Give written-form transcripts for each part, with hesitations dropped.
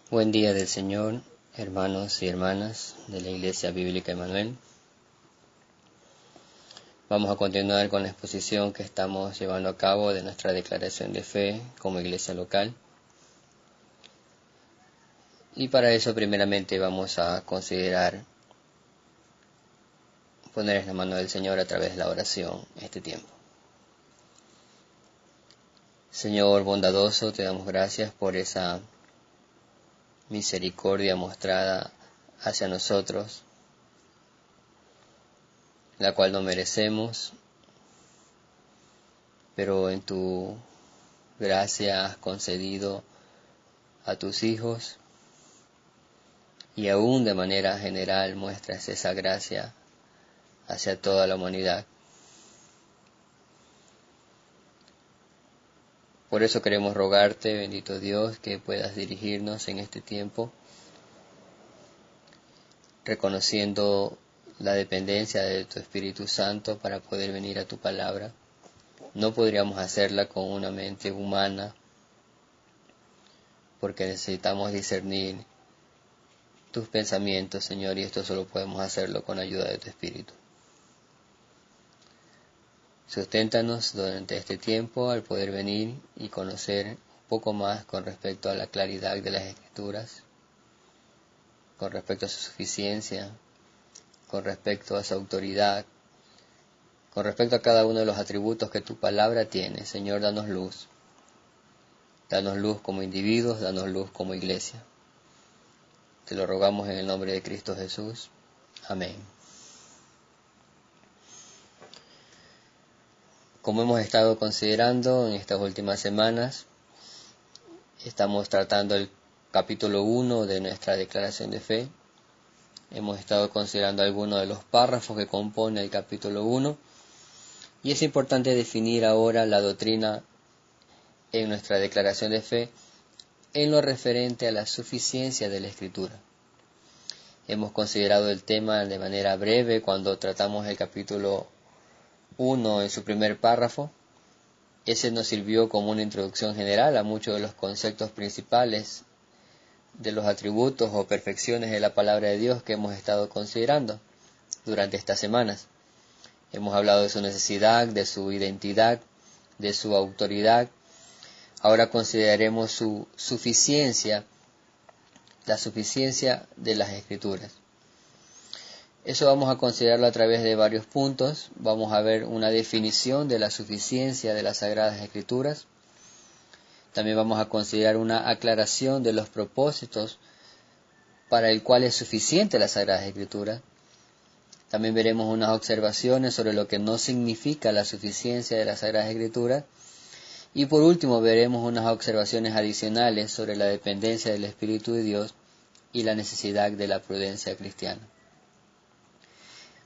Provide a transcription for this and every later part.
Buen día del Señor, hermanos y hermanas de la Iglesia Bíblica Emanuel. Vamos a continuar con la exposición que estamos llevando a cabo de nuestra declaración de fe como iglesia local. Y para eso primeramente vamos a considerar poner en la mano del Señor a través de la oración este tiempo. Señor bondadoso, te damos gracias por esa misericordia mostrada hacia nosotros, la cual no merecemos, pero en tu gracia has concedido a tus hijos y aún de manera general muestras esa gracia hacia toda la humanidad. Por eso queremos rogarte, bendito Dios, que puedas dirigirnos en este tiempo, reconociendo la dependencia de tu Espíritu Santo para poder venir a tu palabra. No podríamos hacerla con una mente humana, porque necesitamos discernir tus pensamientos, Señor, y esto solo podemos hacerlo con ayuda de tu Espíritu. Susténtanos durante este tiempo al poder venir y conocer un poco más con respecto a la claridad de las Escrituras, con respecto a su suficiencia, con respecto a su autoridad, con respecto a cada uno de los atributos que tu palabra tiene. Señor, danos luz. Danos luz como individuos, danos luz como iglesia. Te lo rogamos en el nombre de Cristo Jesús. Amén. Como hemos estado considerando en estas últimas semanas, estamos tratando el capítulo 1 de nuestra declaración de fe. Hemos estado considerando algunos de los párrafos que compone el capítulo 1 y es importante definir ahora la doctrina en nuestra declaración de fe en lo referente a la suficiencia de la Escritura. Hemos considerado el tema de manera breve cuando tratamos el capítulo 1 en su primer párrafo. Ese nos sirvió como una introducción general a muchos de los conceptos principales de los atributos o perfecciones de la palabra de Dios que hemos estado considerando durante estas semanas. Hemos hablado de su necesidad, de su identidad, de su autoridad. Ahora consideraremos su suficiencia, la suficiencia de las Escrituras. Eso vamos a considerarlo a través de varios puntos. Vamos a ver una definición de la suficiencia de las Sagradas Escrituras. También vamos a considerar una aclaración de los propósitos para el cual es suficiente la Sagrada Escritura. También veremos unas observaciones sobre lo que no significa la suficiencia de la Sagrada Escritura. Y por último veremos unas observaciones adicionales sobre la dependencia del Espíritu de Dios y la necesidad de la prudencia cristiana.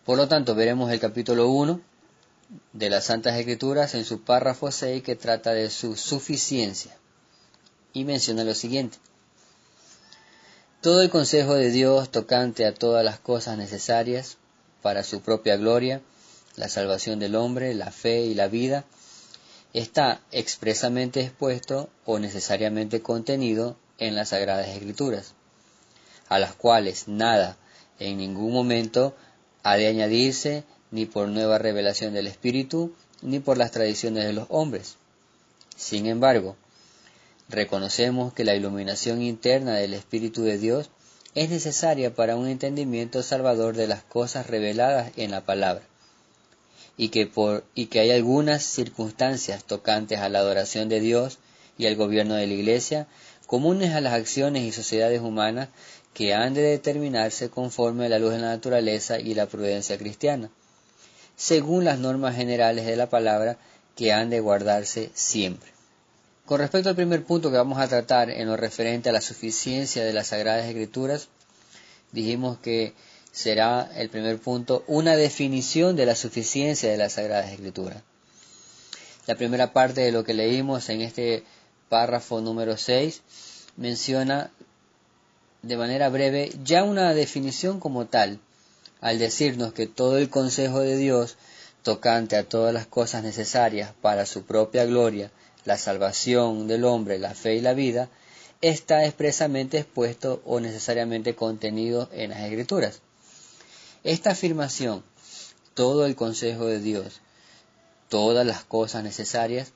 Por lo tanto, veremos el capítulo 1 de las Santas Escrituras en su párrafo 6 que trata de su suficiencia. Y menciona lo siguiente: todo el consejo de Dios tocante a todas las cosas necesarias para su propia gloria, la salvación del hombre, la fe y la vida, está expresamente expuesto o necesariamente contenido en las Sagradas Escrituras, a las cuales nada en ningún momento ha de añadirse ni por nueva revelación del Espíritu, ni por las tradiciones de los hombres. Sin embargo, reconocemos que la iluminación interna del Espíritu de Dios es necesaria para un entendimiento salvador de las cosas reveladas en la palabra, y que hay algunas circunstancias tocantes a la adoración de Dios y al gobierno de la Iglesia, comunes a las acciones y sociedades humanas, que han de determinarse conforme a la luz de la naturaleza y la prudencia cristiana, según las normas generales de la palabra que han de guardarse siempre. Con respecto al primer punto que vamos a tratar en lo referente a la suficiencia de las Sagradas Escrituras, dijimos que será el primer punto una definición de la suficiencia de las Sagradas Escrituras. La primera parte de lo que leímos en este párrafo número 6 menciona de manera breve ya una definición como tal, al decirnos que todo el consejo de Dios tocante a todas las cosas necesarias para su propia gloria, la salvación del hombre, la fe y la vida, está expresamente expuesto o necesariamente contenido en las Escrituras. Esta afirmación, todo el consejo de Dios, todas las cosas necesarias,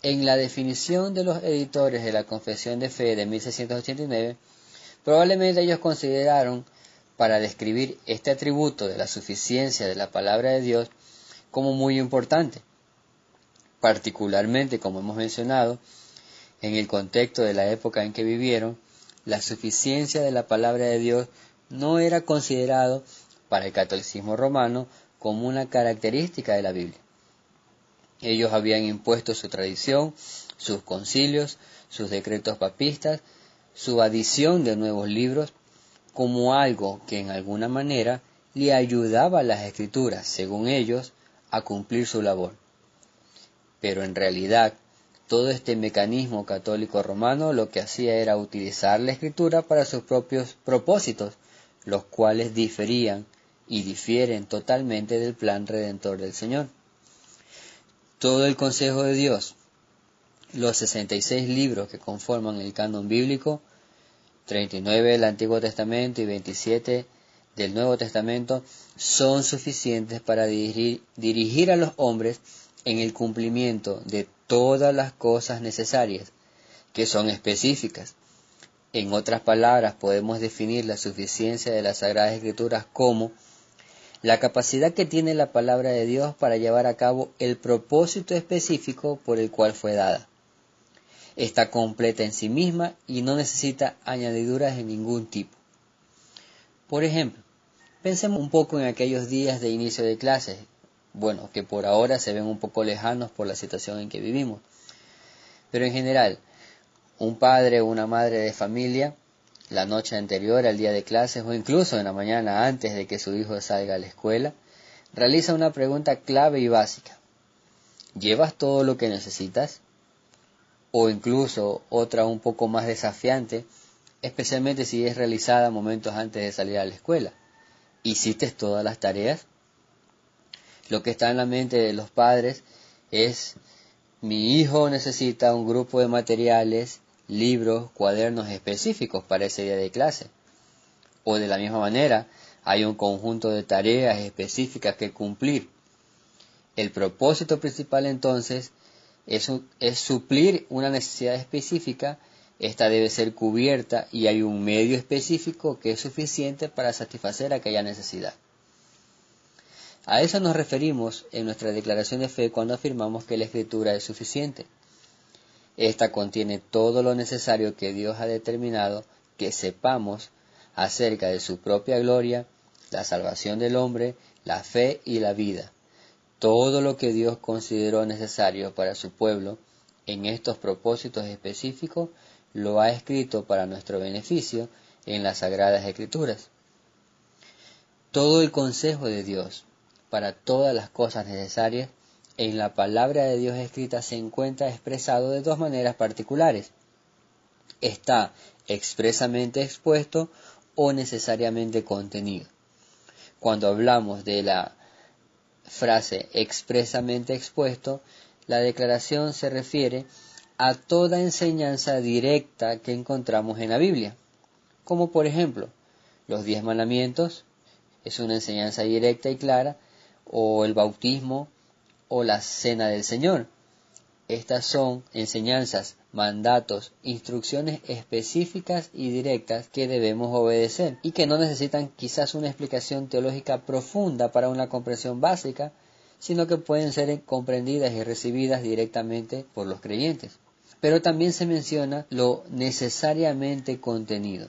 en la definición de los editores de la Confesión de Fe de 1689, probablemente ellos consideraron, para describir este atributo de la suficiencia de la palabra de Dios, como muy importante, particularmente, como hemos mencionado, en el contexto de la época en que vivieron. La suficiencia de la palabra de Dios no era considerado para el catolicismo romano como una característica de la Biblia. Ellos habían impuesto su tradición, sus concilios, sus decretos papistas, su adición de nuevos libros, como algo que en alguna manera le ayudaba a las Escrituras, según ellos, a cumplir su labor. Pero en realidad, todo este mecanismo católico romano lo que hacía era utilizar la Escritura para sus propios propósitos, los cuales diferían y difieren totalmente del plan redentor del Señor. Todo el consejo de Dios, los 66 libros que conforman el canon bíblico, 39 del Antiguo Testamento y 27 del Nuevo Testamento, son suficientes para dirigir a los hombres en el cumplimiento de todas las cosas necesarias, que son específicas. En otras palabras, podemos definir la suficiencia de las Sagradas Escrituras como la capacidad que tiene la palabra de Dios para llevar a cabo el propósito específico por el cual fue dada. Está completa en sí misma y no necesita añadiduras de ningún tipo. Por ejemplo, pensemos un poco en aquellos días de inicio de clases, que por ahora se ven un poco lejanos por la situación en que vivimos. Pero en general, un padre o una madre de familia, la noche anterior al día de clases o incluso en la mañana antes de que su hijo salga a la escuela, realiza una pregunta clave y básica. ¿Llevas todo lo que necesitas? O incluso otra un poco más desafiante, especialmente si es realizada momentos antes de salir a la escuela. ¿Hiciste todas las tareas? Lo que está en la mente de los padres es: mi hijo necesita un grupo de materiales, libros, cuadernos específicos para ese día de clase. O de la misma manera, hay un conjunto de tareas específicas que cumplir. El propósito principal entonces es suplir una necesidad específica. Esta debe ser cubierta y hay un medio específico que es suficiente para satisfacer aquella necesidad. A eso nos referimos en nuestra declaración de fe cuando afirmamos que la Escritura es suficiente. Esta contiene todo lo necesario que Dios ha determinado que sepamos acerca de su propia gloria, la salvación del hombre, la fe y la vida. Todo lo que Dios consideró necesario para su pueblo en estos propósitos específicos lo ha escrito para nuestro beneficio en las Sagradas Escrituras. Todo el consejo de Dios para todas las cosas necesarias en la palabra de Dios escrita se encuentra expresado de dos maneras particulares. Está expresamente expuesto o necesariamente contenido. Cuando hablamos de la frase expresamente expuesto, la declaración se refiere a toda enseñanza directa que encontramos en la Biblia, como por ejemplo los 10 mandamientos, es una enseñanza directa y clara, o el bautismo o la cena del Señor. Estas son enseñanzas, mandatos, instrucciones específicas y directas que debemos obedecer y que no necesitan quizás una explicación teológica profunda para una comprensión básica, sino que pueden ser comprendidas y recibidas directamente por los creyentes. Pero también se menciona lo necesariamente contenido.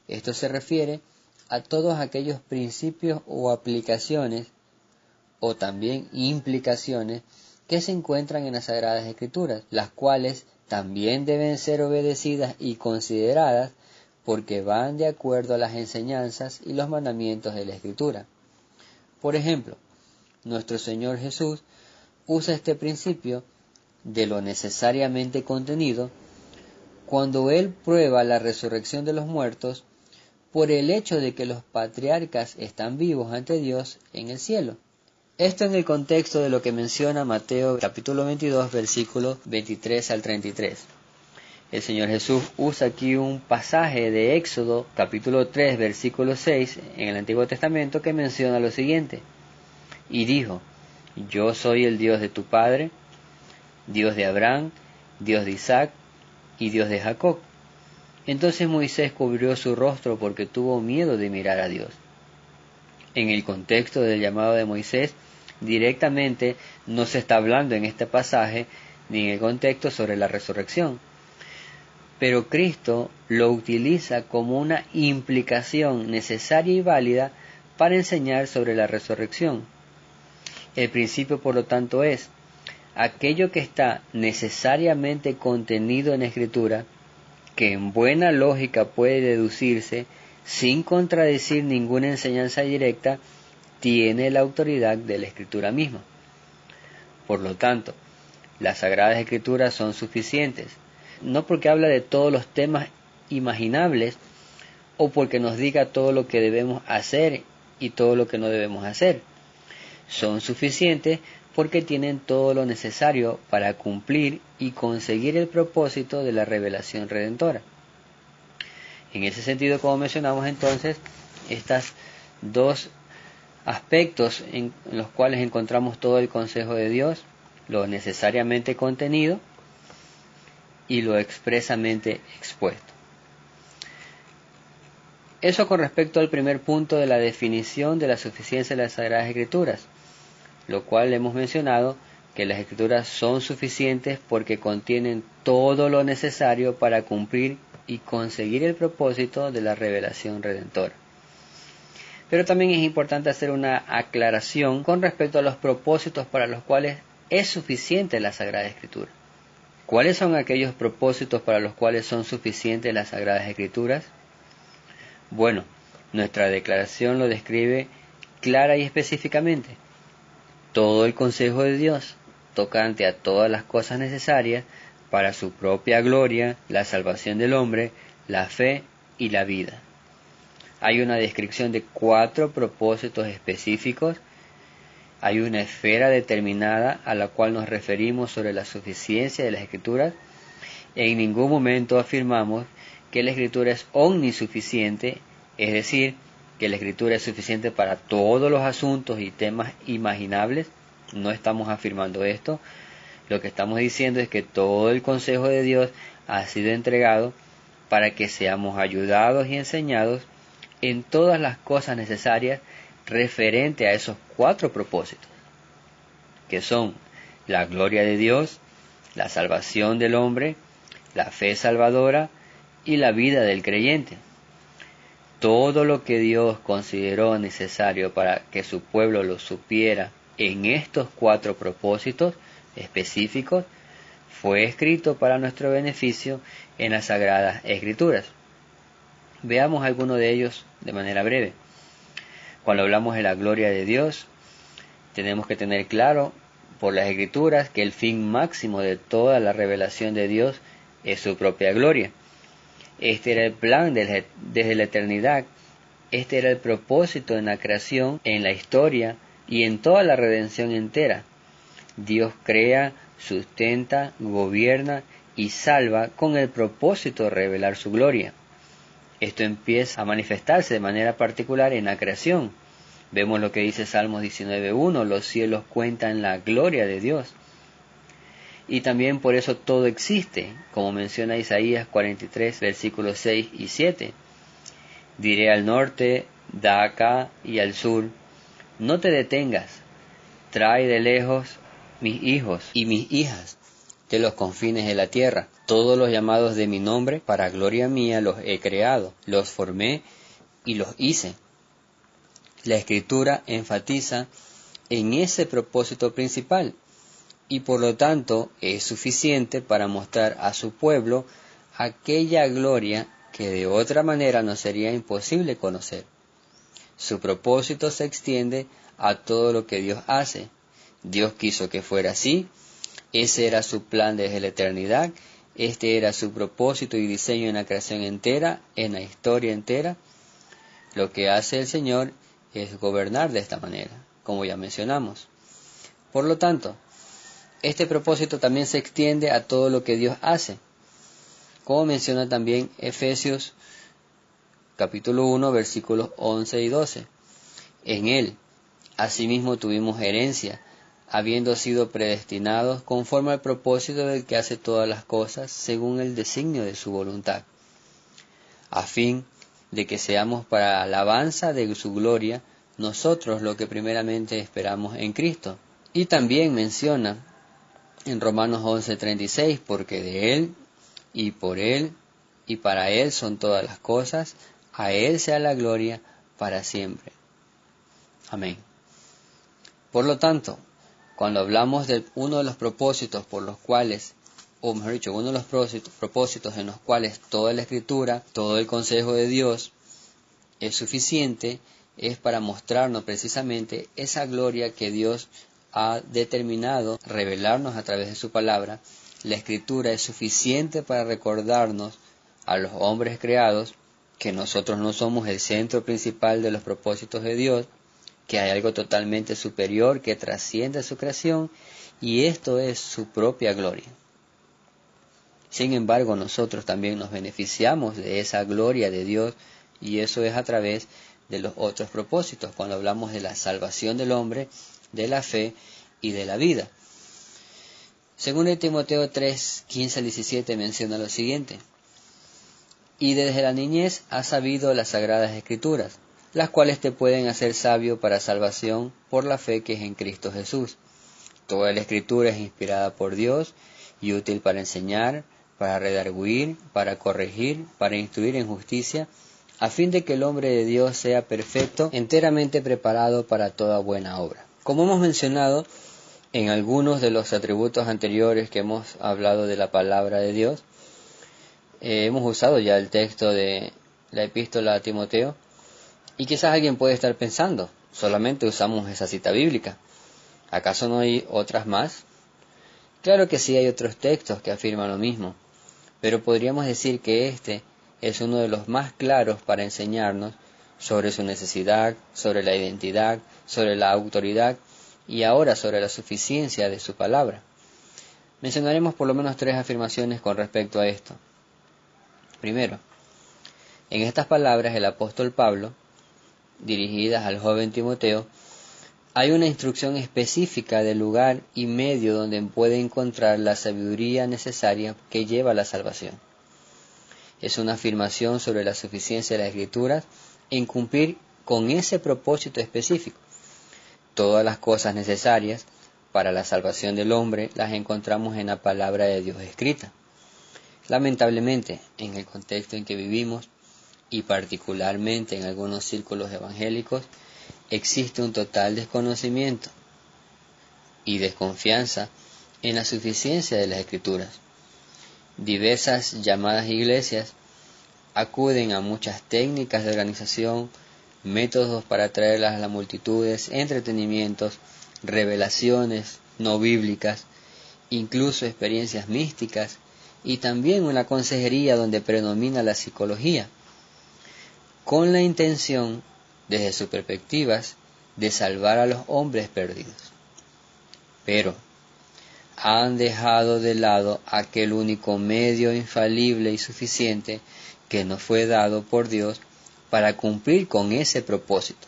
Esto se refiere a todos aquellos principios o aplicaciones o también implicaciones que se encuentran en las Sagradas Escrituras, las cuales también deben ser obedecidas y consideradas porque van de acuerdo a las enseñanzas y los mandamientos de la Escritura. Por ejemplo, nuestro Señor Jesús usa este principio de lo necesariamente contenido cuando Él prueba la resurrección de los muertos por el hecho de que los patriarcas están vivos ante Dios en el cielo. Esto en el contexto de lo que menciona Mateo capítulo 22, versículos 23 al 33. el Señor Jesús usa aquí un pasaje de Éxodo capítulo 3 versículo 6 en el Antiguo Testamento que menciona lo siguiente: y dijo, yo soy el Dios de tu padre, Dios de Abraham, Dios de Isaac y Dios de Jacob. Entonces Moisés cubrió su rostro porque tuvo miedo de mirar a Dios. En el contexto del llamado de Moisés, directamente no se está hablando en este pasaje ni en el contexto sobre la resurrección. Pero Cristo lo utiliza como una implicación necesaria y válida para enseñar sobre la resurrección. El principio, por lo tanto, es aquello que está necesariamente contenido en la Escritura, que en buena lógica puede deducirse sin contradecir ninguna enseñanza directa, tiene la autoridad de la Escritura misma. Por lo tanto, las Sagradas Escrituras son suficientes, no porque habla de todos los temas imaginables o porque nos diga todo lo que debemos hacer y todo lo que no debemos hacer. Son suficientes porque tienen todo lo necesario para cumplir y conseguir el propósito de la revelación redentora. En ese sentido, como mencionamos entonces, estos dos aspectos en los cuales encontramos todo el consejo de Dios, lo necesariamente contenido y lo expresamente expuesto. Eso con respecto al primer punto de la definición de la suficiencia de las Sagradas Escrituras, lo cual hemos mencionado que las Escrituras son suficientes porque contienen todo lo necesario para cumplir y conseguir el propósito de la revelación redentora. Pero también es importante hacer una aclaración con respecto a los propósitos para los cuales es suficiente la Sagrada Escritura. ¿Cuáles son aquellos propósitos para los cuales son suficientes las Sagradas Escrituras? Bueno, nuestra declaración lo describe clara y específicamente. Todo el consejo de Dios, tocante a todas las cosas necesarias para su propia gloria, la salvación del hombre, la fe y la vida. Hay una descripción de 4 propósitos específicos. Hay una esfera determinada a la cual nos referimos sobre la suficiencia de las Escrituras. En ningún momento afirmamos que la Escritura es omnisuficiente, es decir, que la Escritura es suficiente para todos los asuntos y temas imaginables. No estamos afirmando esto. Lo que estamos diciendo es que todo el consejo de Dios ha sido entregado para que seamos ayudados y enseñados en todas las cosas necesarias referente a esos 4 propósitos, que son la gloria de Dios, la salvación del hombre, la fe salvadora y la vida del creyente. Todo lo que Dios consideró necesario para que su pueblo lo supiera en estos 4 propósitos específicos fue escrito para nuestro beneficio en las Sagradas Escrituras. Veamos algunos de ellos de manera breve. Cuando hablamos de la gloria de Dios, tenemos que tener claro por las Escrituras que el fin máximo de toda la revelación de Dios es su propia gloria. Este era el plan desde la eternidad. Este era el propósito en la creación, en la historia y en toda la redención entera. Dios crea, sustenta, gobierna y salva con el propósito de revelar su gloria. Esto empieza a manifestarse de manera particular en la creación. Vemos lo que dice Salmos 19.1, los cielos cuentan la gloria de Dios. Y también por eso todo existe, como menciona Isaías 43, versículos 6 y 7. Diré al norte, da acá, y al sur, no te detengas, trae de lejos mis hijos y mis hijas de los confines de la tierra. Todos los llamados de mi nombre, para gloria mía los he creado, los formé y los hice. La Escritura enfatiza en ese propósito principal y por lo tanto es suficiente para mostrar a su pueblo aquella gloria que de otra manera nos sería imposible conocer. Su propósito se extiende a todo lo que Dios hace. Dios quiso que fuera así. Ese era su plan desde la eternidad. Este era su propósito y diseño en la creación entera, en la historia entera. Lo que hace el Señor es gobernar de esta manera, como ya mencionamos. Por lo tanto, este propósito también se extiende a todo lo que Dios hace. como menciona también Efesios capítulo 1, versículos 11 y 12. En él, asimismo, tuvimos herencia, habiendo sido predestinados conforme al propósito del que hace todas las cosas según el designio de su voluntad, a fin de que seamos para alabanza de su gloria, nosotros lo que primeramente esperamos en Cristo. Y también menciona en Romanos 11:36, porque de Él, y por Él, y para Él son todas las cosas, a Él sea la gloria para siempre. Amén. Por lo tanto, cuando hablamos de uno de los propósitos por los cuales, o mejor dicho, uno de los propósitos en los cuales toda la Escritura, todo el consejo de Dios es suficiente, es para mostrarnos precisamente esa gloria que Dios ha determinado revelarnos a través de su palabra. La Escritura es suficiente para recordarnos a los hombres creados que nosotros no somos el centro principal de los propósitos de Dios, que hay algo totalmente superior que trasciende su creación, y esto es su propia gloria. Sin embargo, nosotros también nos beneficiamos de esa gloria de Dios, y eso es a través de los otros propósitos, cuando hablamos de la salvación del hombre, de la fe y de la vida. Según Timoteo 3, 15 al 17 menciona lo siguiente: y desde la niñez has sabido las sagradas escrituras, las cuales te pueden hacer sabio para salvación por la fe que es en Cristo Jesús. Toda la escritura es inspirada por Dios y útil para enseñar, para redarguir, para corregir, para instruir en justicia, a fin de que el hombre de Dios sea perfecto, enteramente preparado para toda buena obra. Como hemos mencionado en algunos de los atributos anteriores que hemos hablado de la palabra de Dios, hemos usado ya el texto de la epístola a Timoteo, y quizás alguien puede estar pensando, solamente usamos esa cita bíblica, ¿acaso no hay otras más? Claro que sí, hay otros textos que afirman lo mismo, pero podríamos decir que este es uno de los más claros para enseñarnos sobre su necesidad, sobre la identidad, sobre la autoridad y ahora sobre la suficiencia de su palabra. Mencionaremos por lo menos 3 afirmaciones con respecto a esto. Primero, en estas palabras el apóstol Pablo, dirigidas al joven Timoteo, hay una instrucción específica del lugar y medio donde puede encontrar la sabiduría necesaria que lleva a la salvación. Es una afirmación sobre la suficiencia de las Escrituras en cumplir con ese propósito específico. Todas las cosas necesarias para la salvación del hombre las encontramos en la palabra de Dios escrita. Lamentablemente, en el contexto en que vivimos, y particularmente en algunos círculos evangélicos, existe un total desconocimiento y desconfianza en la suficiencia de las Escrituras. Diversas llamadas iglesias acuden a muchas técnicas de organización, métodos para atraerlas a las multitudes, entretenimientos, revelaciones no bíblicas, incluso experiencias místicas, y también una consejería donde predomina la psicología, con la intención, desde sus perspectivas, de salvar a los hombres perdidos. Pero han dejado de lado aquel único medio infalible y suficiente que nos fue dado por Dios para cumplir con ese propósito.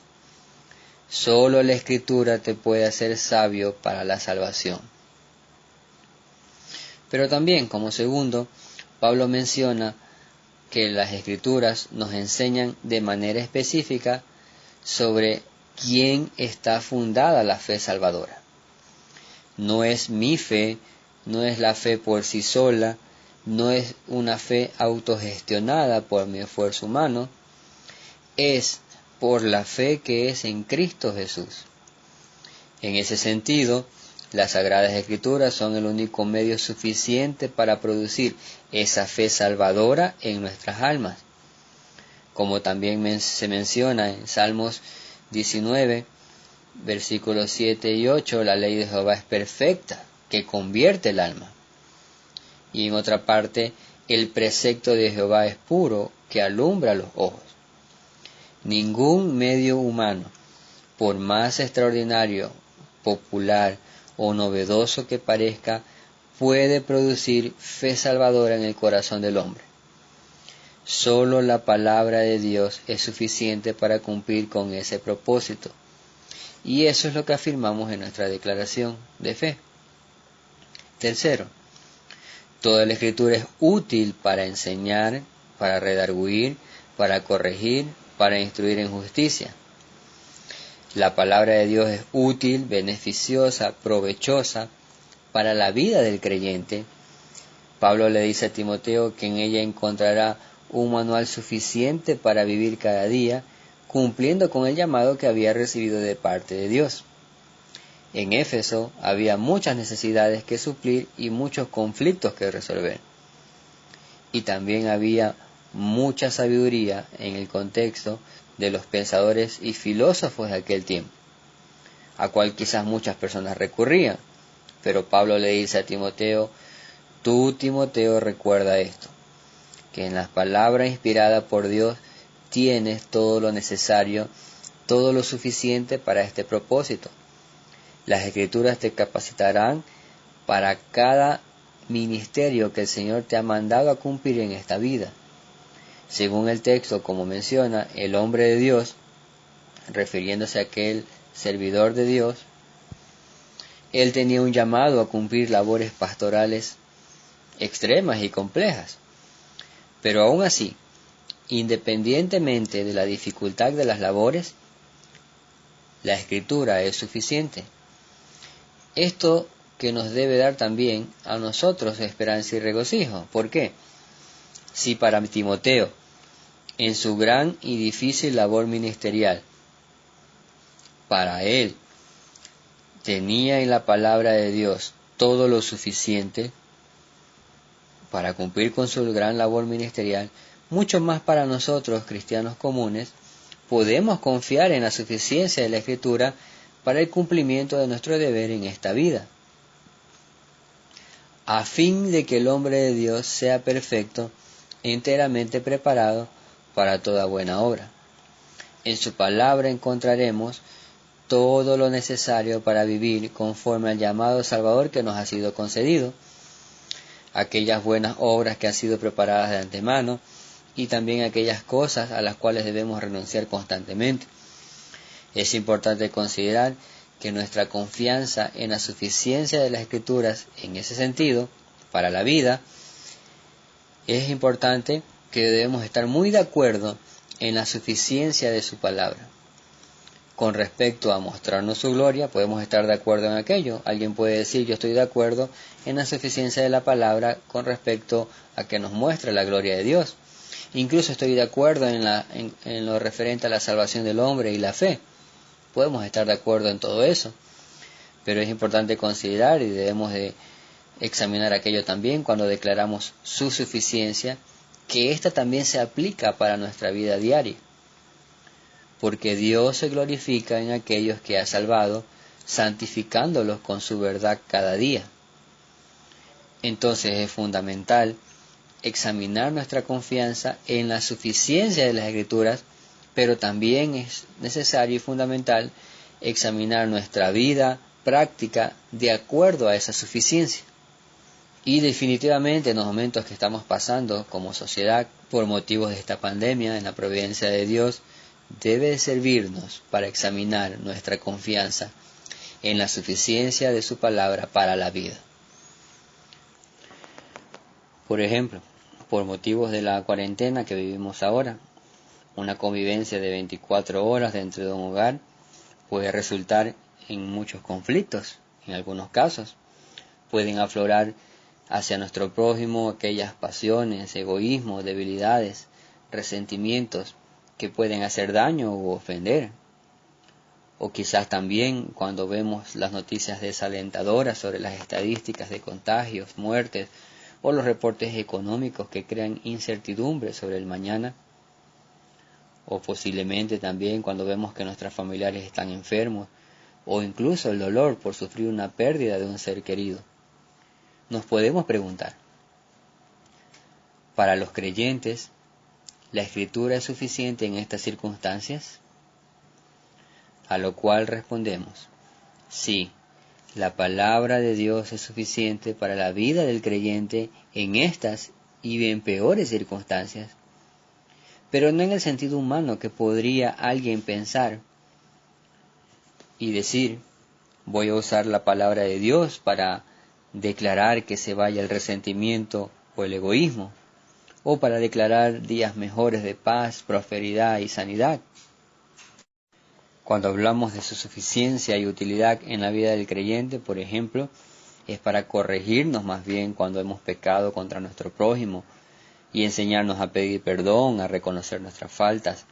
Solo la Escritura te puede hacer sabio para la salvación. Pero también, como segundo, Pablo menciona que las Escrituras nos enseñan de manera específica sobre quién está fundada la fe salvadora. No es mi fe, no es la fe por sí sola, no es una fe autogestionada por mi esfuerzo humano, es por la fe que es en Cristo Jesús. En ese sentido, las Sagradas Escrituras son el único medio suficiente para producir esa fe salvadora en nuestras almas. Como también se menciona en Salmos 19, versículos 7 y 8, la ley de Jehová es perfecta, que convierte el alma. Y en otra parte, el precepto de Jehová es puro, que alumbra los ojos. Ningún medio humano, por más extraordinario, popular o novedoso que parezca, puede producir fe salvadora en el corazón del hombre. Solo la palabra de Dios es suficiente para cumplir con ese propósito. Y eso es lo que afirmamos en nuestra declaración de fe. Tercero, toda la Escritura es útil para enseñar, para redarguir, para corregir, para instruir en justicia. La palabra de Dios es útil, beneficiosa, provechosa para la vida del creyente. Pablo le dice a Timoteo que en ella encontrará un manual suficiente para vivir cada día, cumpliendo con el llamado que había recibido de parte de Dios. En Éfeso había muchas necesidades que suplir y muchos conflictos que resolver. Y también había mucha sabiduría en el contexto de los pensadores y filósofos de aquel tiempo, a cual quizás muchas personas recurrían. Pero Pablo le dice a Timoteo, tú, Timoteo, recuerda esto, que en las palabras inspiradas por Dios tienes todo lo necesario, todo lo suficiente para este propósito. Las Escrituras te capacitarán para cada ministerio que el Señor te ha mandado a cumplir en esta vida. Según el texto, como menciona, el hombre de Dios, refiriéndose a aquel servidor de Dios, él tenía un llamado a cumplir labores pastorales extremas y complejas. Pero aún así, independientemente de la dificultad de las labores, la Escritura es suficiente. Esto que nos debe dar también a nosotros esperanza y regocijo. ¿Por qué? Si para Timoteo, en su gran y difícil labor ministerial, para él tenía en la palabra de Dios todo lo suficiente para cumplir con su gran labor ministerial, mucho más para nosotros, cristianos comunes, podemos confiar en la suficiencia de la Escritura para el cumplimiento de nuestro deber en esta vida, a fin de que el hombre de Dios sea perfecto, enteramente preparado para toda buena obra. En su palabra encontraremos todo lo necesario para vivir conforme al llamado salvador que nos ha sido concedido, aquellas buenas obras que han sido preparadas de antemano y también aquellas cosas a las cuales debemos renunciar constantemente. Es importante considerar que nuestra confianza en la suficiencia de las Escrituras en ese sentido, para la vida, es importante que debemos estar muy de acuerdo en la suficiencia de su palabra. Con respecto a mostrarnos su gloria, podemos estar de acuerdo en aquello. Alguien puede decir, yo estoy de acuerdo en la suficiencia de la palabra con respecto a que nos muestre la gloria de Dios. Incluso estoy de acuerdo en lo referente a la salvación del hombre y la fe. Podemos estar de acuerdo en todo eso, pero es importante considerar y debemos de examinar aquello también cuando declaramos su suficiencia, que ésta también se aplica para nuestra vida diaria, porque Dios se glorifica en aquellos que ha salvado, santificándolos con su verdad cada día. Entonces es fundamental examinar nuestra confianza en la suficiencia de las Escrituras, pero también es necesario y fundamental examinar nuestra vida práctica de acuerdo a esa suficiencia. Y definitivamente en los momentos que estamos pasando como sociedad por motivos de esta pandemia, en la providencia de Dios, debe servirnos para examinar nuestra confianza en la suficiencia de su palabra para la vida. Por ejemplo, por motivos de la cuarentena que vivimos ahora, una convivencia de 24 horas dentro de un hogar puede resultar en muchos conflictos. En algunos casos pueden aflorar hacia nuestro prójimo aquellas pasiones, egoísmos, debilidades, resentimientos que pueden hacer daño u ofender. O quizás también cuando vemos las noticias desalentadoras sobre las estadísticas de contagios, muertes o los reportes económicos que crean incertidumbre sobre el mañana. O posiblemente también cuando vemos que nuestros familiares están enfermos, o incluso el dolor por sufrir una pérdida de un ser querido. Nos podemos preguntar, ¿para los creyentes la Escritura es suficiente en estas circunstancias? A lo cual respondemos, sí, la palabra de Dios es suficiente para la vida del creyente en estas y en peores circunstancias. pero no en el sentido humano que podría alguien pensar y decir, voy a usar la palabra de Dios para declarar que se vaya el resentimiento o el egoísmo, o para declarar días mejores de paz, prosperidad y sanidad. Cuando hablamos de su suficiencia y utilidad en la vida del creyente, por ejemplo, es para corregirnos más bien cuando hemos pecado contra nuestro prójimo y enseñarnos a pedir perdón, a reconocer nuestras faltas,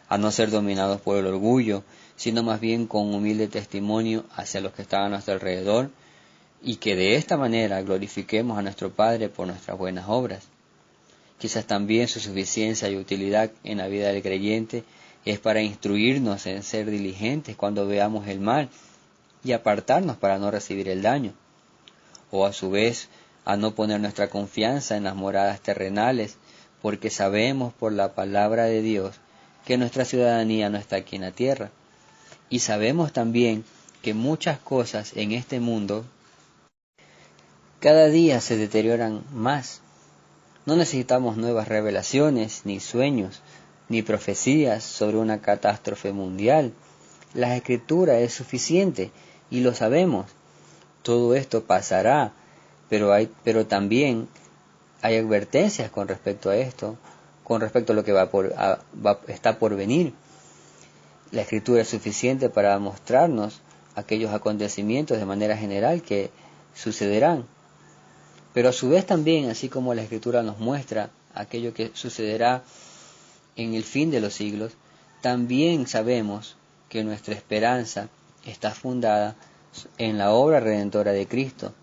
a no ser dominados por el orgullo, sino más bien con humilde testimonio hacia los que están a nuestro alrededor, y que de esta manera glorifiquemos a nuestro Padre por nuestras buenas obras. Quizás también su suficiencia y utilidad en la vida del creyente es para instruirnos en ser diligentes cuando veamos el mal y apartarnos para no recibir el daño, o a su vez a no poner nuestra confianza en las moradas terrenales, porque sabemos por la palabra de Dios que nuestra ciudadanía no está aquí en la tierra, y sabemos también que muchas cosas en este mundo cada día se deterioran más. No necesitamos nuevas revelaciones, ni sueños, ni profecías sobre una catástrofe mundial. La Escritura es suficiente y lo sabemos. Todo esto pasará, pero también hay advertencias con respecto a esto, con respecto a lo que está por venir. La Escritura es suficiente para mostrarnos aquellos acontecimientos de manera general que sucederán. Pero a su vez también, así como la Escritura nos muestra aquello que sucederá en el fin de los siglos, también sabemos que nuestra esperanza está fundada en la obra redentora de Cristo,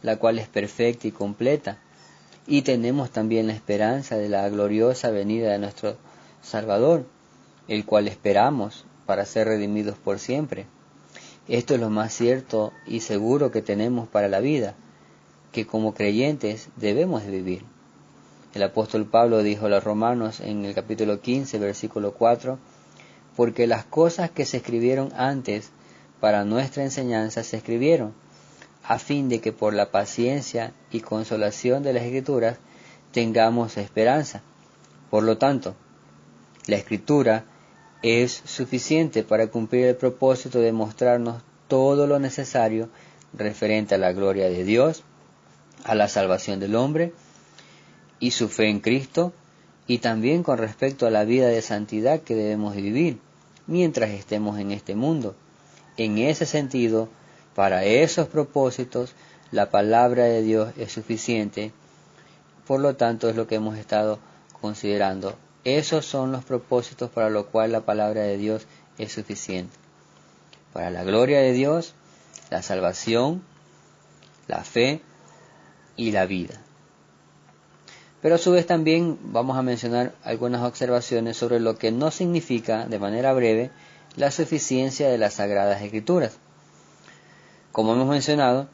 la cual es perfecta y completa, y tenemos también la esperanza de la gloriosa venida de nuestro Salvador, el cual esperamos para ser redimidos por siempre. Esto es lo más cierto y seguro que tenemos para la vida, que como creyentes debemos de vivir. El apóstol Pablo dijo a los romanos en el capítulo 15, versículo 4, porque las cosas que se escribieron antes para nuestra enseñanza se escribieron, a fin de que por la paciencia y consolación de las Escrituras tengamos esperanza. Por lo tanto, la Escritura es suficiente para cumplir el propósito de mostrarnos todo lo necesario referente a la gloria de Dios, a la salvación del hombre y su fe en Cristo, y también con respecto a la vida de santidad que debemos vivir mientras estemos en este mundo. En ese sentido, para esos propósitos, la palabra de Dios es suficiente. Por lo tanto, es lo que hemos estado considerando. Esos son los propósitos para los cuales la palabra de Dios es suficiente. Para la gloria de Dios, la salvación, la fe y la vida. Pero a su vez también vamos a mencionar algunas observaciones sobre lo que no significa, de manera breve, la suficiencia de las Sagradas Escrituras. Como hemos mencionado,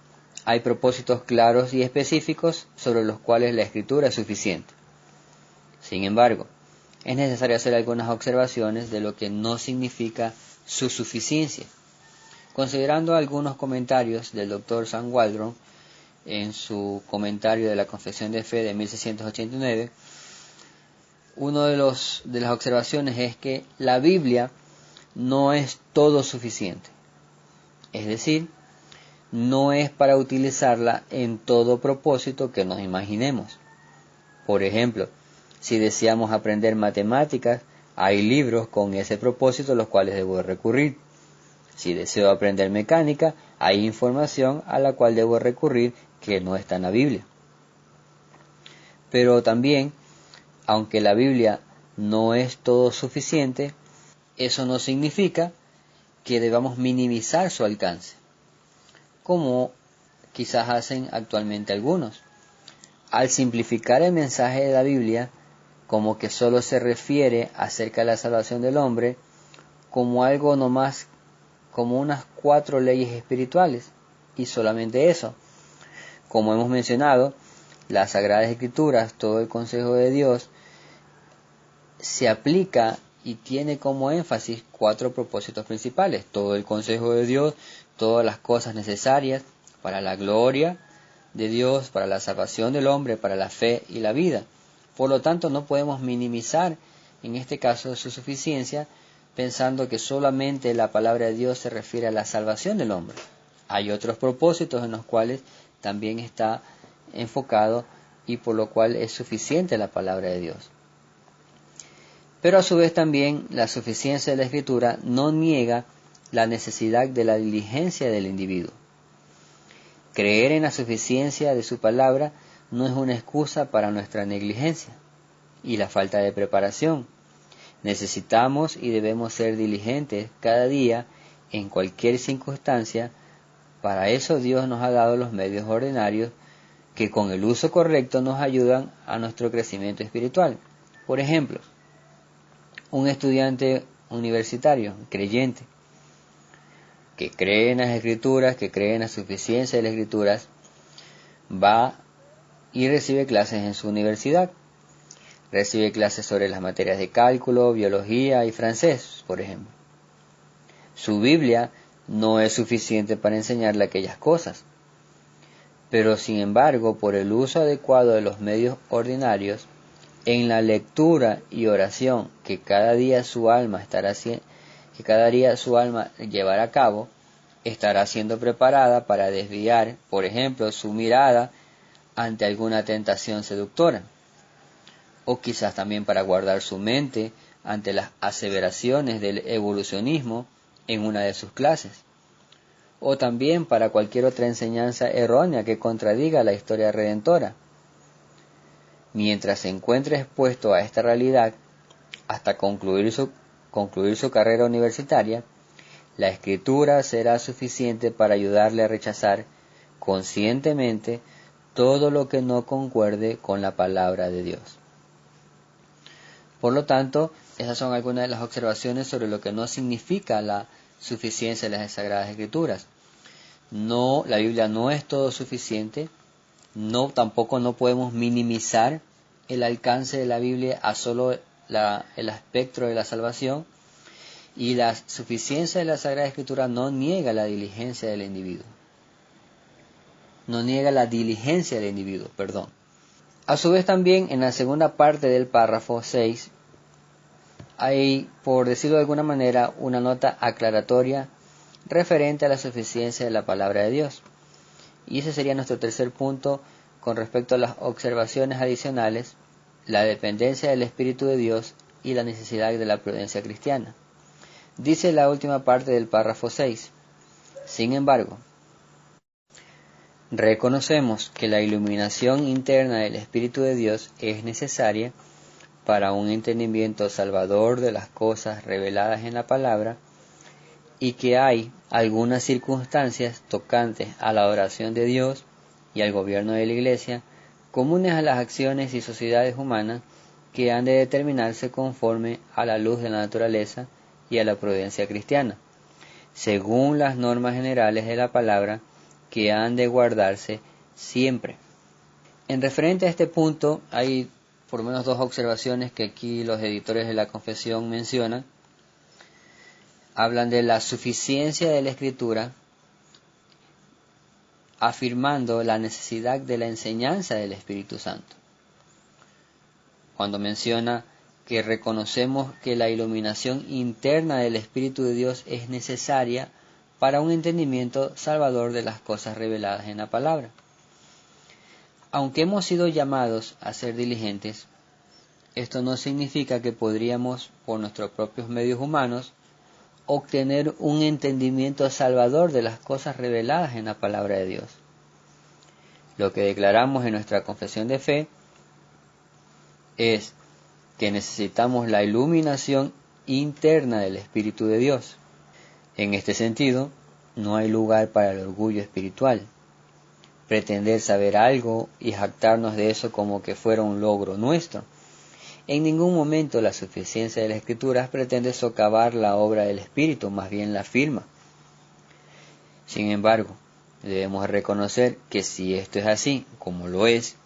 hay propósitos claros y específicos sobre los cuales la Escritura es suficiente. Sin embargo, es necesario hacer algunas observaciones de lo que no significa su suficiencia. Considerando algunos comentarios del Dr. Sam Waldron, en su comentario de la Confesión de Fe de 1689, una de las observaciones es que la Biblia no es todo suficiente. Es decir, no es para utilizarla en todo propósito que nos imaginemos. Por ejemplo, si deseamos aprender matemáticas, hay libros con ese propósito a los cuales debo recurrir. Si deseo aprender mecánica, hay información a la cual debo recurrir que no está en la Biblia. Pero también, aunque la Biblia no es todo suficiente, eso no significa que debamos minimizar su alcance, como quizás hacen actualmente algunos, al simplificar el mensaje de la Biblia como que solo se refiere acerca de la salvación del hombre, como algo nomás, como unas 4 leyes espirituales, y solamente eso. Como hemos mencionado, las Sagradas Escrituras, todo el consejo de Dios, se aplica y tiene como énfasis 4 propósitos principales. Todo el consejo de Dios, todas las cosas necesarias para la gloria de Dios, para la salvación del hombre, para la fe y la vida. Por lo tanto, no podemos minimizar en este caso su suficiencia, pensando que solamente la palabra de Dios se refiere a la salvación del hombre. Hay otros propósitos en los cuales también está enfocado y por lo cual es suficiente la palabra de Dios. Pero a su vez también la suficiencia de la Escritura no niega la necesidad de la diligencia del individuo. Creer en la suficiencia de su palabra no es una excusa para nuestra negligencia y la falta de preparación. Necesitamos y debemos ser diligentes cada día en cualquier circunstancia. Para eso Dios nos ha dado los medios ordinarios que con el uso correcto nos ayudan a nuestro crecimiento espiritual. Por ejemplo, un estudiante universitario, creyente, que cree en las Escrituras, que cree en la suficiencia de las Escrituras, va y recibe clases en su universidad. Recibe clases sobre las materias de cálculo, biología y francés, por ejemplo. Su Biblia no es suficiente para enseñarle aquellas cosas, pero sin embargo, por el uso adecuado de los medios ordinarios, en la lectura y oración que cada día su alma llevará a cabo, estará siendo preparada para desviar, por ejemplo, su mirada ante alguna tentación seductora, o quizás también para guardar su mente ante las aseveraciones del evolucionismo en una de sus clases, o también para cualquier otra enseñanza errónea que contradiga la historia redentora. Mientras se encuentre expuesto a esta realidad hasta concluir su carrera universitaria, la Escritura será suficiente para ayudarle a rechazar conscientemente todo lo que no concuerde con la palabra de Dios. Por lo tanto, esas son algunas de las observaciones sobre lo que no significa la suficiencia de las Sagradas Escrituras. No, la Biblia no es todo suficiente. Tampoco no podemos minimizar el alcance de la Biblia a solo el espectro de la salvación. Y la suficiencia de la Sagrada Escritura no niega la diligencia del individuo. A su vez también en la segunda parte del párrafo 6 hay, por decirlo de alguna manera, una nota aclaratoria referente a la suficiencia de la palabra de Dios. Y ese sería nuestro tercer punto con respecto a las observaciones adicionales, la dependencia del Espíritu de Dios y la necesidad de la prudencia cristiana. Dice la última parte del párrafo 6. Sin embargo, reconocemos que la iluminación interna del Espíritu de Dios es necesaria para un entendimiento salvador de las cosas reveladas en la palabra y que hay algunas circunstancias tocantes a la adoración de Dios y al gobierno de la Iglesia, comunes a las acciones y sociedades humanas que han de determinarse conforme a la luz de la naturaleza y a la prudencia cristiana, según las normas generales de la palabra que han de guardarse siempre. En referente a este punto, hay por lo menos dos observaciones que aquí los editores de la Confesión mencionan. Hablan de la suficiencia de la Escritura, afirmando la necesidad de la enseñanza del Espíritu Santo. Cuando menciona que reconocemos que la iluminación interna del Espíritu de Dios es necesaria para un entendimiento salvador de las cosas reveladas en la palabra. Aunque hemos sido llamados a ser diligentes, esto no significa que podríamos, por nuestros propios medios humanos, obtener un entendimiento salvador de las cosas reveladas en la palabra de Dios. Lo que declaramos en nuestra confesión de fe es que necesitamos la iluminación interna del Espíritu de Dios. En este sentido, no hay lugar para el orgullo espiritual. Pretender saber algo y jactarnos de eso como que fuera un logro nuestro. En ningún momento la suficiencia de las Escrituras pretende socavar la obra del Espíritu, más bien la afirma. Sin embargo, debemos reconocer que si esto es así, como lo es,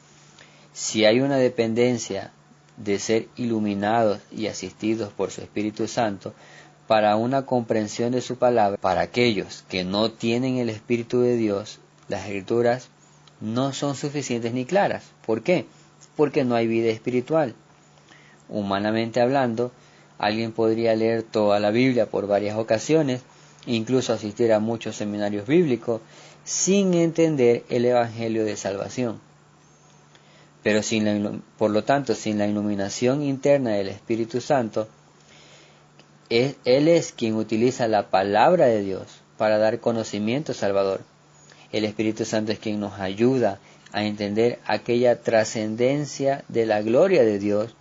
si hay una dependencia de ser iluminados y asistidos por su Espíritu Santo para una comprensión de su palabra, para aquellos que no tienen el Espíritu de Dios, las Escrituras no son suficientes ni claras. ¿Por qué? Porque no hay vida espiritual. Humanamente hablando, alguien podría leer toda la Biblia por varias ocasiones, incluso asistir a muchos seminarios bíblicos, sin entender el Evangelio de salvación. Pero por lo tanto, sin la iluminación interna del Espíritu Santo, Él es quien utiliza la palabra de Dios para dar conocimiento salvador. El Espíritu Santo es quien nos ayuda a entender aquella trascendencia de la gloria de Dios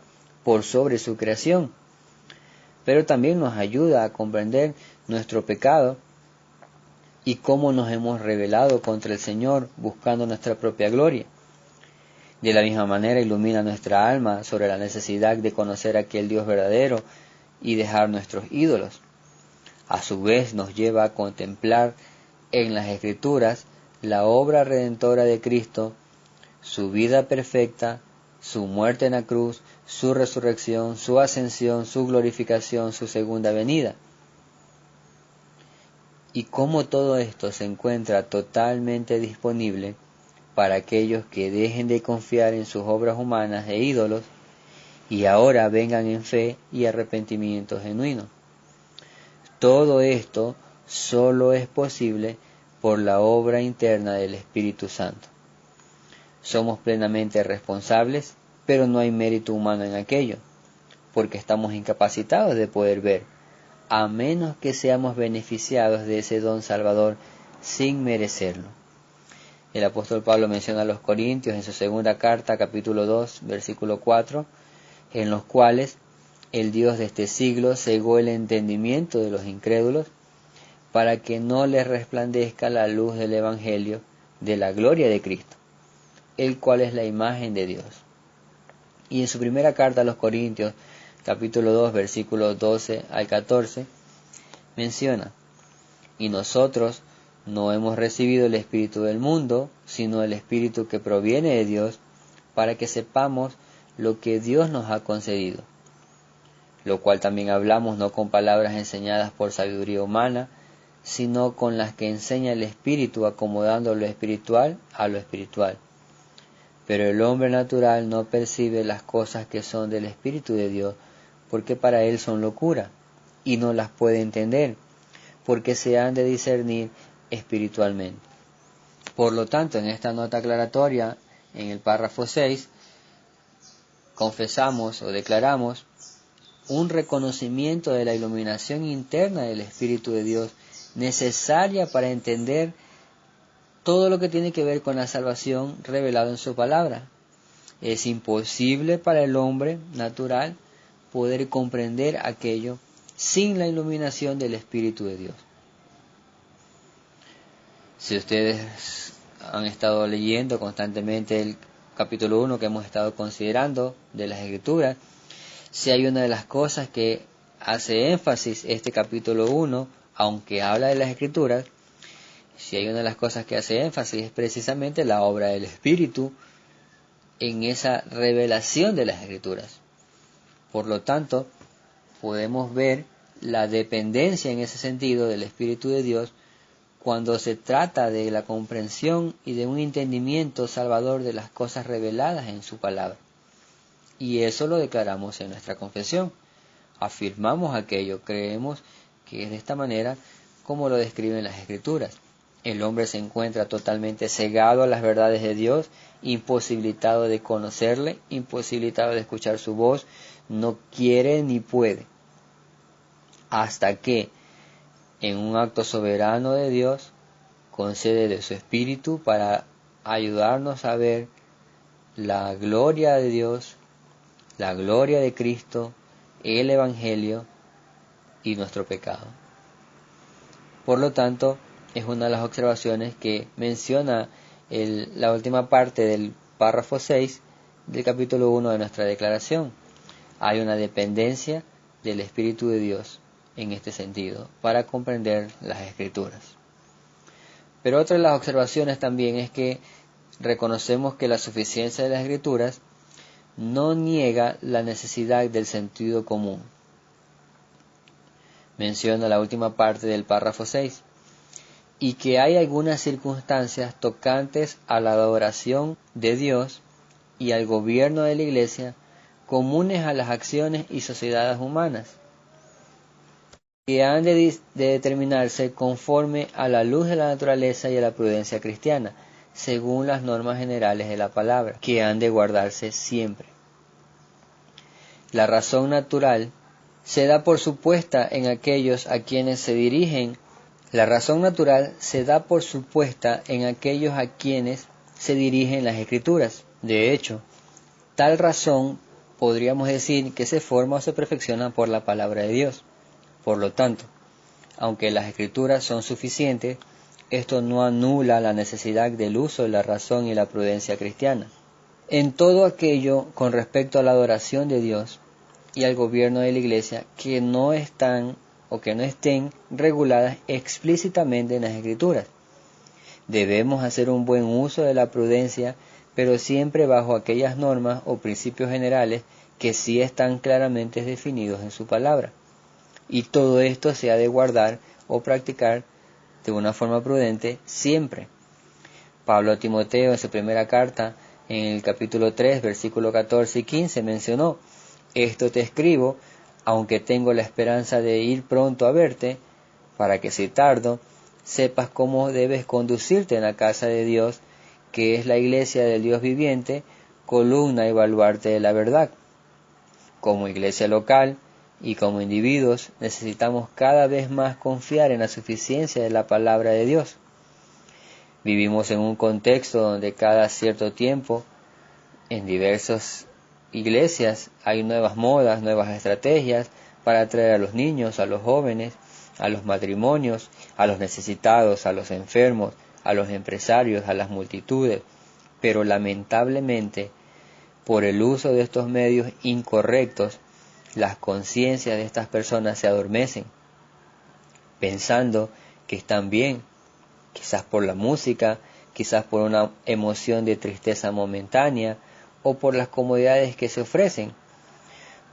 por sobre su creación. Pero también nos ayuda a comprender nuestro pecado y cómo nos hemos rebelado contra el Señor buscando nuestra propia gloria. De la misma manera ilumina nuestra alma sobre la necesidad de conocer a aquel Dios verdadero y dejar nuestros ídolos. A su vez nos lleva a contemplar en las Escrituras la obra redentora de Cristo, su vida perfecta, su muerte en la cruz, su resurrección, su ascensión, su glorificación, su segunda venida. Y cómo todo esto se encuentra totalmente disponible para aquellos que dejen de confiar en sus obras humanas e ídolos y ahora vengan en fe y arrepentimiento genuino. Todo esto solo es posible por la obra interna del Espíritu Santo. Somos plenamente responsables, pero no hay mérito humano en aquello, porque estamos incapacitados de poder ver, a menos que seamos beneficiados de ese don salvador sin merecerlo. El apóstol Pablo menciona a los Corintios en su segunda carta, capítulo 2, versículo 4, en los cuales el Dios de este siglo cegó el entendimiento de los incrédulos para que no les resplandezca la luz del Evangelio de la gloria de Cristo, el cual es la imagen de Dios. Y en su primera carta a los Corintios, capítulo 2, versículos 12 al 14, menciona: y nosotros no hemos recibido el espíritu del mundo, sino el espíritu que proviene de Dios, para que sepamos lo que Dios nos ha concedido, lo cual también hablamos no con palabras enseñadas por sabiduría humana, sino con las que enseña el Espíritu, acomodando lo espiritual a lo espiritual. Pero el hombre natural no percibe las cosas que son del Espíritu de Dios, porque para él son locura, y no las puede entender, porque se han de discernir espiritualmente. Por lo tanto, en esta nota aclaratoria, en el párrafo 6, confesamos o declaramos un reconocimiento de la iluminación interna del Espíritu de Dios, necesaria para entender todo lo que tiene que ver con la salvación revelado en su palabra. Es imposible para el hombre natural poder comprender aquello sin la iluminación del Espíritu de Dios. Si ustedes han estado leyendo constantemente el capítulo 1 que hemos estado considerando de las Escrituras, si hay una de las cosas que hace énfasis este capítulo 1, aunque habla de las Escrituras, si hay una de las cosas que hace énfasis es precisamente la obra del Espíritu en esa revelación de las Escrituras. Por lo tanto, podemos ver la dependencia en ese sentido del Espíritu de Dios cuando se trata de la comprensión y de un entendimiento salvador de las cosas reveladas en su palabra. Y eso lo declaramos en nuestra confesión. Afirmamos aquello, creemos que es de esta manera como lo describen las Escrituras. El hombre se encuentra totalmente cegado a las verdades de Dios, imposibilitado de conocerle, imposibilitado de escuchar su voz, no quiere ni puede. Hasta que, en un acto soberano de Dios, concede de su Espíritu para ayudarnos a ver la gloria de Dios, la gloria de Cristo, el Evangelio y nuestro pecado. Por lo tanto, es una de las observaciones que menciona la última parte del párrafo 6 del capítulo 1 de nuestra declaración. Hay una dependencia del Espíritu de Dios en este sentido para comprender las Escrituras. Pero otra de las observaciones también es que reconocemos que la suficiencia de las Escrituras no niega la necesidad del sentido común. Menciona la última parte del párrafo 6. Y que hay algunas circunstancias tocantes a la adoración de Dios y al gobierno de la Iglesia comunes a las acciones y sociedades humanas, que han de determinarse conforme a la luz de la naturaleza y a la prudencia cristiana, según las normas generales de la palabra, que han de guardarse siempre. La razón natural se da por supuesta en aquellos a quienes se dirigen. La razón natural se da por supuesta en aquellos a quienes se dirigen las Escrituras. De hecho, tal razón podríamos decir que se forma o se perfecciona por la palabra de Dios. Por lo tanto, aunque las Escrituras son suficientes, esto no anula la necesidad del uso de la razón y la prudencia cristiana. En todo aquello con respecto a la adoración de Dios y al gobierno de la Iglesia que no estén reguladas explícitamente en las Escrituras. Debemos hacer un buen uso de la prudencia, pero siempre bajo aquellas normas o principios generales que sí están claramente definidos en su palabra. Y todo esto se ha de guardar o practicar de una forma prudente siempre. Pablo a Timoteo en su primera carta, en el capítulo 3, versículos 14 y 15, mencionó: esto te escribo, aunque tengo la esperanza de ir pronto a verte, para que si tardo, sepas cómo debes conducirte en la casa de Dios, que es la iglesia del Dios viviente, columna y baluarte de la verdad. Como iglesia local y como individuos, necesitamos cada vez más confiar en la suficiencia de la palabra de Dios. Vivimos en un contexto donde cada cierto tiempo, en diversas iglesias, hay nuevas modas, nuevas estrategias para atraer a los niños, a los jóvenes, a los matrimonios, a los necesitados, a los enfermos, a los empresarios, a las multitudes. Pero lamentablemente, por el uso de estos medios incorrectos, las conciencias de estas personas se adormecen, pensando que están bien, quizás por la música, quizás por una emoción de tristeza momentánea o por las comodidades que se ofrecen,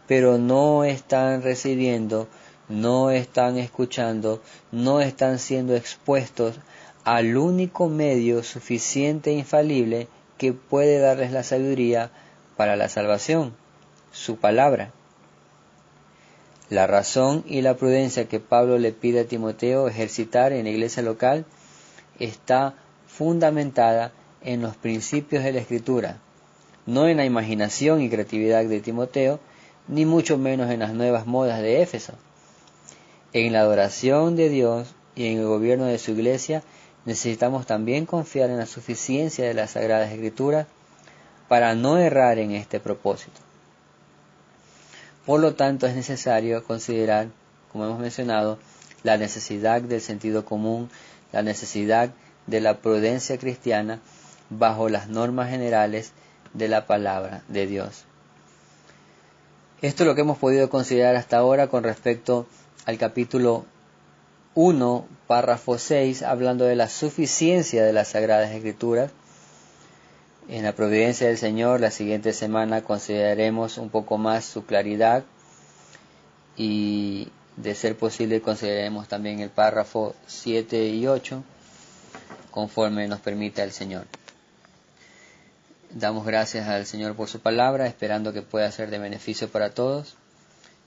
pero no están recibiendo, no están escuchando, no están siendo expuestos al único medio suficiente e infalible que puede darles la sabiduría para la salvación, su palabra. La razón y la prudencia que Pablo le pide a Timoteo ejercitar en la iglesia local está fundamentada en los principios de la Escritura, no en la imaginación y creatividad de Timoteo, ni mucho menos en las nuevas modas de Éfeso. En la adoración de Dios y en el gobierno de su iglesia necesitamos también confiar en la suficiencia de las Sagradas Escrituras para no errar en este propósito. Por lo tanto, es necesario considerar, como hemos mencionado, la necesidad del sentido común, la necesidad de la prudencia cristiana bajo las normas generales de la palabra de Dios. Esto es lo que hemos podido considerar hasta ahora con respecto al capítulo 1, párrafo 6, hablando de la suficiencia de las Sagradas Escrituras. En la providencia del Señor, la siguiente semana consideraremos un poco más su claridad y, de ser posible, consideraremos también el párrafo 7 y 8, conforme nos permita el Señor. Damos gracias al Señor por su palabra, esperando que pueda ser de beneficio para todos.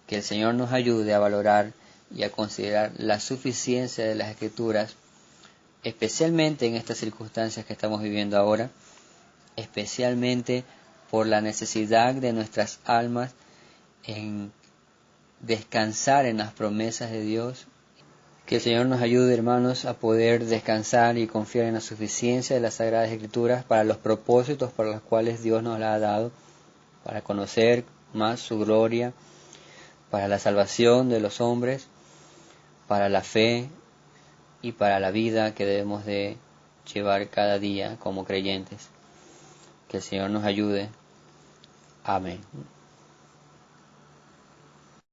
Que el Señor nos ayude a valorar y a considerar la suficiencia de las Escrituras, especialmente en estas circunstancias que estamos viviendo ahora, especialmente por la necesidad de nuestras almas en descansar en las promesas de Dios. Que el Señor nos ayude, hermanos, a poder descansar y confiar en la suficiencia de las Sagradas Escrituras para los propósitos por los cuales Dios nos la ha dado, para conocer más su gloria, para la salvación de los hombres, para la fe y para la vida que debemos de llevar cada día como creyentes. Que el Señor nos ayude. Amén.